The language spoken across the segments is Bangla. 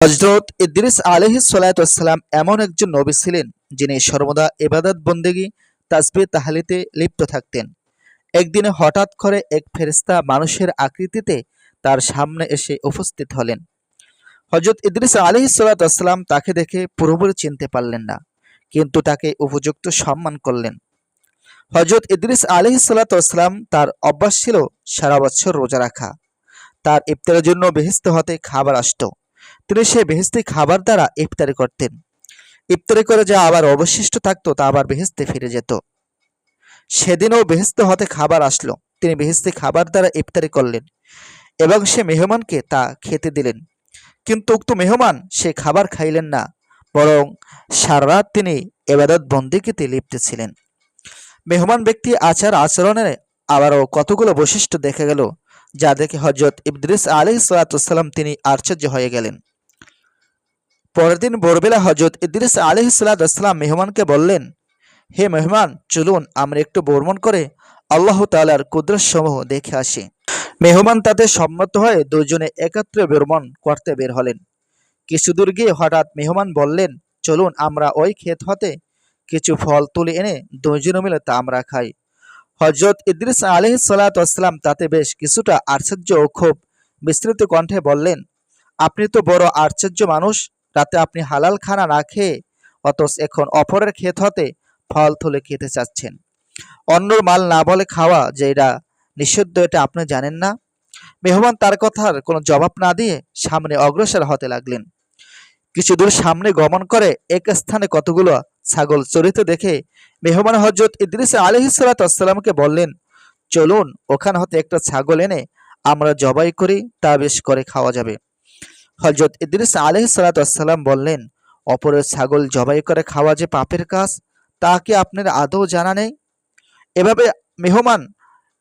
হযরত ইদ্রিস আলাইহিস সালাতু ওয়াসসালাম এমন একজন নবী ছিলেন যিনি সর্বদা ইবাদত বন্দেগী তাসবিহ তাহলিতে লিপ্ত থাকতেন। একদিন হঠাৎ করে এক ফেরেশতা মানুষের আকৃতিতে তার সামনে এসে উপস্থিত হলেন। হযরত ইদ্রিস আলাইহিস সালাতু ওয়াসসালাম তাকে দেখে পুরোপুরি চিনতে পারলেন না, কিন্তু তাকে উপযুক্ত সম্মান করলেন। হযরত ইদ্রিস আলাইহিস সালাতু ওয়াসসালাম তার অভ্যাস ছিল সারা বছর রোজা রাখা। তার ইফতারের জন্য বেহেশত হতে খাবার আসতো। তিনি সেই বেহেশতি খাবার দ্বারা ইফতারি করতেন। ইফতারি করে যা আবার অবশিষ্ট থাকতো তা আবার বেহেশতে ফিরে যেত। সেদিনও বেহেশত হতে খাবার আসলো। তিনি বেহেশতি খাবার দ্বারা ইফতারি করলেন এবং সে মেহমানকে তা খেতে দিলেন। কিন্তু উক্ত মেহমান সে খাবার খাইলেন না, বরং সারা রাত তিনি ইবাদত বন্দেগীতে লিপ্ত ছিলেন। মেহমান ব্যক্তি আচার আচরণের আবারও কতগুলো বৈশিষ্ট্য দেখা গেল, যা দেখে হযরত ইদ্রিস আলাইহিস সালাতু ওয়াসসালাম তিনি আশ্চর্য হয়ে গেলেন। পরের দিন ভোরবেলা হযরত ইদ্রিস আলাইহিস সালাতু ওয়াসসালাম মেহমানকে বললেন, হে মেহমান, চলুন আমরা একটু ভ্রমণ করে আল্লাহ তাআলার কুদরত সমূহ দেখে আসি। মেহমান তাতে সম্মত হয়ে দুজনে একত্রে ভ্রমণ করতে বের হলেন। কিছু দূর গিয়ে হঠাৎ মেহমান বললেন, চলুন আমরা ওই ক্ষেত হতে কিছু ফল তুলে এনে দুজনে মিলে তা আমরা খাই। হযরত ইদ্রিস আলাইহিস সালাতু ওয়াসসালাম তাতে বেশ কিছুটা আশ্চর্য ও খুব বিস্তৃত কণ্ঠে বললেন, আপনি তো বড় আশ্চর্য মানুষ। রাতে আপনি হালাল খানা না খেয়ে অথচ এখন অপরের ক্ষেত হতে ফল তুলে খেতে চাচ্ছেন। অন্যর মাল না বলে খাওয়া যে এটা নিষিদ্ধ, এটা আপনি জানেন না? মেহমান তার কথার কোনো জবাব না দিয়ে সামনে অগ্রসর হতে লাগলেন। কিছু দূর সামনে গমন করে এক স্থানে কতগুলো ছাগল চরিত দেখে মেহমান হযরত ইদ্রিস আলাইহিস সালাতু ওয়াসসালামকে বললেন, চলুন ওখান হতে একটা ছাগল এনে আমরা জবাই করি, তা বেশ করে খাওয়া যাবে। হযরত ইদ্রিস আলাইহিস সালাতু ওয়াসসালাম বললেন, অপরের ছাগল জবাই করে খাওয়া যে পাপের কাজ, তা কি আপনার আদৌ জানা নেই? এভাবে মেহমান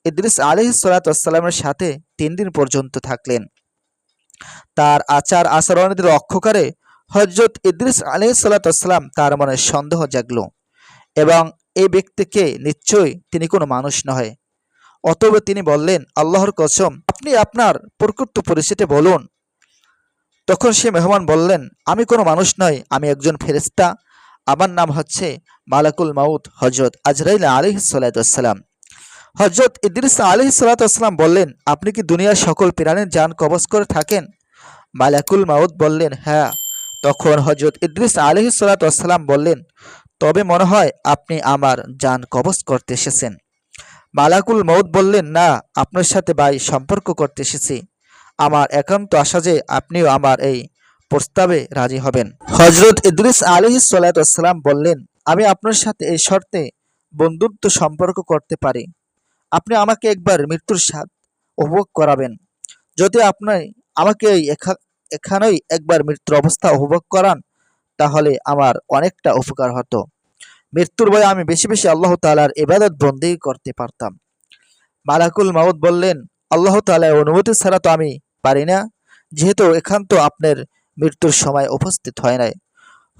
ইদ্রিস আলাইহিস সালাতু ওয়াসসালামের সাথে ৩ দিন পর্যন্ত থাকলেন। তার আচার আচরণের লক্ষ্য করে হযরত ইদ্রিস আলাইহিস সালাতু ওয়াসসালাম তার মনে সন্দেহ জাগলো এবং এই ব্যক্তিকে নিশ্চয়ই তিনি কোনো মানুষ নয়। অতঃপর তিনি বললেন, আল্লাহর কসম, আপনি আপনার প্রকৃত পরিচয়টা বলুন। তখন সে মেহমান বললেন, আমি কোনো মানুষ নই, আমি একজন ফেরেশতা। আমার নাম হচ্ছে মালাকুল মাউত হযরত আজরাইল আলাইহিস সালাতু ওয়াসসালাম। হযরত ইদ্রিস আলাইহিস সালাতু ওয়াসসালাম বললেন, আপনি কি দুনিয়ার সকল প্রাণীর জান কবজ করে থাকেন? মালাকুল মাউত বললেন, হ্যাঁ। তখন হযরত ইদ্রিস আলাইহিস সালাতু ওয়াসসালাম বললেন, তবে মনে হয় আপনি আমার জান কবজ করতে এসেছেন। মালাকুল মউত বললেন, না, আপনার সাথে ভাই সম্পর্ক করতে এসেছি। আমার একান্ত আশা যে আপনিও আমার এই প্রস্তাবে রাজি হবেন। হযরত ইদ্রিস আলাইহিস সালাতু ওয়াসসালাম বললেন, আমি আপনার সাথে এই শর্তে বন্ধুত্ব সম্পর্ক করতে পারি। আপনি আমাকে একবার মৃত্যুর স্বাদ উপভোগ করাবেন। যদি আপনি আমাকে এখানেই একবার মৃত্যুর অবস্থা উপভোগ করান, তাহলে আমার অনেকটা উপকার হতো। মৃত্যুর ভয়ে আমি বেশি বেশি আল্লাহ তাআলার ইবাদত বন্দেগী করতে পারতাম। মালাকুল মাউত বললেন, আল্লাহ তাআলার অনুমতি ছাড়া তো আমি পারি না, যেহেতু এখান তো আপনার মৃত্যুর সময় উপস্থিত হয় নাই।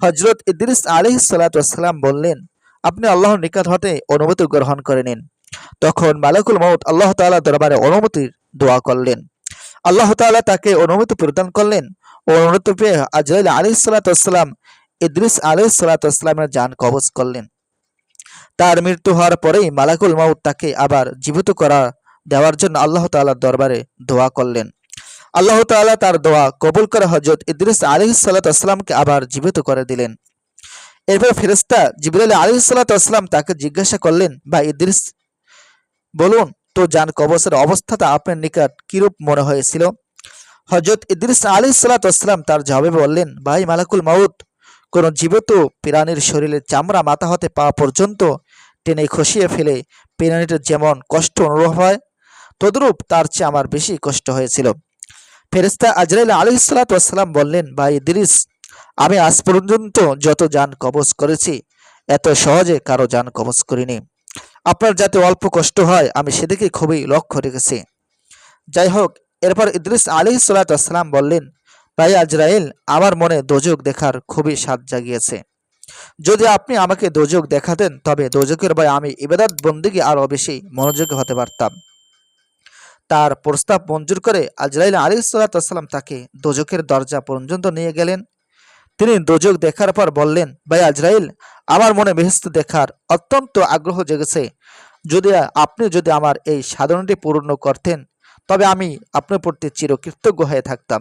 হযরত ইদ্রিস আলাইহিস সালাতু ওয়াসসালাম বললেন, আপনি আল্লাহর নিকট হতে অনুমতি গ্রহণ করে নিন। তখন মালাকুল মাউত আল্লাহ তাআলার দরবারে অনুমতির দোয়া করলেন। আল্লাহ তাআলা তাকে অনুমতি প্রদান করলেন ও অনুমতি পেয়ে আজরাইল আলাইহিস সালাতু ওয়াসসালাম ইদ্রিস আলাইহিস সালাতু ওয়াসসালামের জান কবজ করলেন। তার মৃত্যু হওয়ার পরেই মালাকুল মাউত তাকে আবার জীবিত করা দেওয়ার জন্য আল্লাহ তাআলার দরবারে দোয়া করলেন। আল্লাহ তাআলা তার দোয়া কবুল করে হযরত ইদ্রিস আলাইহিস সালাতু ওয়াসসালামকে আবার জীবিত করে দিলেন। এরপর ফেরেশতা জিবরাইল আলাইহিস সালাতু ওয়াসসালাম তাকে জিজ্ঞাসা করলেন, ভাই ইদ্রিস, বলুন তো জান কবজের অবস্থাটা আপনার নিকট কিরূপ মনে হয়েছিল? হযরত ইদ্রিস আলাইহিস সালাতু ওয়াসসালাম তার জবাবে বললেন, ভাই মালাকুল মাউত কোন জীবিত প্রাণীর শরীরের চামড়া মাথা হতে পা পর্যন্ত টেনে খসিয়ে ফেলে প্রাণীটার যেমন কষ্ট অনুভব হয়, তদ্রূপ তার চেয়ে আমার বেশি কষ্ট হয়েছিল। ফেরেশতা আজরাইল আলাইহিস সালাতু ওয়াসসালাম বললেন, ভাই ইদ্রিস, আমি আজ পর্যন্ত যত জান কবজ করেছি এত সহজে কারো জান কবজ করিনি। আপনার যাতে অল্প কষ্ট হয় আমি সেদিকে খুবই লক্ষ্য রেখেছি। যাই হোক, এরপর ইদ্রিস আলাইহিস সালাতু ওয়াসসালাম বললেন, ভাই আজরাইল, আমার মনে দোজখ দেখার খুবই স্বাদ জাগিয়েছে। যদি আপনি আমাকে দোজখ দেখাতেন তবে দোজখের ভয়ে আমি ইবাদত বন্দেগী আরো বেশি মনোযোগী হতে পারতাম। তার প্রস্তাব মঞ্জুর করে আজরাইল আলাইহিসসালাম তাকে দোজখের দরজা পর্যন্ত নিয়ে গেলেন। তিনি দোজখ দেখার পর বললেন, ভাই আজরাইল, আমার মনে বেহেশত দেখার অত্যন্ত আগ্রহ জেগেছে। আপনি যদি আমার এই সাধনাটি পূর্ণ করতেন তবে আমি আপনার প্রতি চিরকৃতজ্ঞ হয়ে থাকতাম।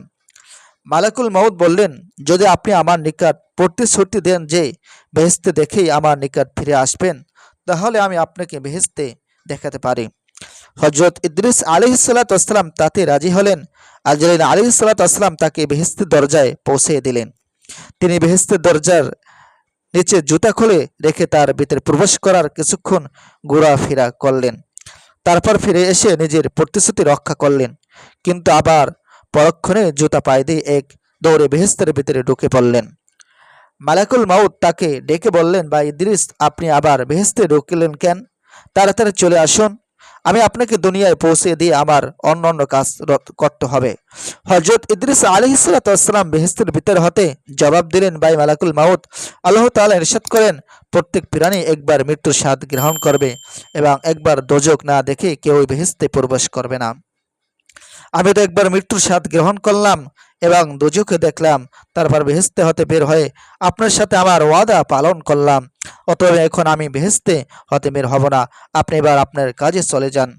মালাকুল মউত বললেন, যদি আপনি আমার নিকট প্রতিশ্রুতি দেন যে বেহেশতে দেখেই আমার নিকট ফিরে আসবেন, তাহলে আমি আপনাকে বেহেশতে দেখাতে পারি। হযরত ইদ্রিস আলাইহিসসালাম তাতে রাজি হলেন। আজরাইল আলাইহিসসালাম তাকে বেহেশতের দরজায় পৌঁছে দিলেন। তিনি বেহেশতের দরজার নিচে জুতা খুলে রেখে তার ভিতরে প্রবেশ করার কিছুক্ষণ ঘোরাফেরা করলেন। তারপর ফিরে এসে নিজের প্রতিশ্রুতি রক্ষা করলেন, কিন্তু আবার পরক্ষণে জুতা পায়ে দিয়ে এক দৌড়ে বেহেশতের ভিতরে ঢুকে পড়লেন। মালাকুল মাউত তাকে ডেকে বললেন, ভাই ইদ্রিস, আপনি আবার বেহেশতে ঢুকলেন কেন? তাড়াতাড়ি চলে আসুন, আমি আপনাকে দুনিয়ায় পৌঁছে দিয়ে আমার অন্য কাজ করতে হবে। হযরত ইদ্রিস আলাইহিসসালাম বেহেশতের ভিতর হতে জবাব দিলেন, ভাই মালাকুল মাউত, আল্লাহ তাআলা ইরশাদ করেন, প্রত্যেক প্রাণী একবার মৃত্যুর স্বাদ গ্রহণ করবে এবং একবার দোজখ না দেখে কেউই বেহেশতে প্রবেশ করবে না। আমি তো একবার মৃত্যুর স্বাদ গ্রহণ করলাম এবং দোজখে দেখলাম, তারপর বেহেশতে হতে বের হয়ে আপনার সাথে আমার ওয়াদা পালন করলাম। অতএব এখন আমি বেহেশতে হতে বের হব না। আপনি এবার আপনার কাজে চলে যান।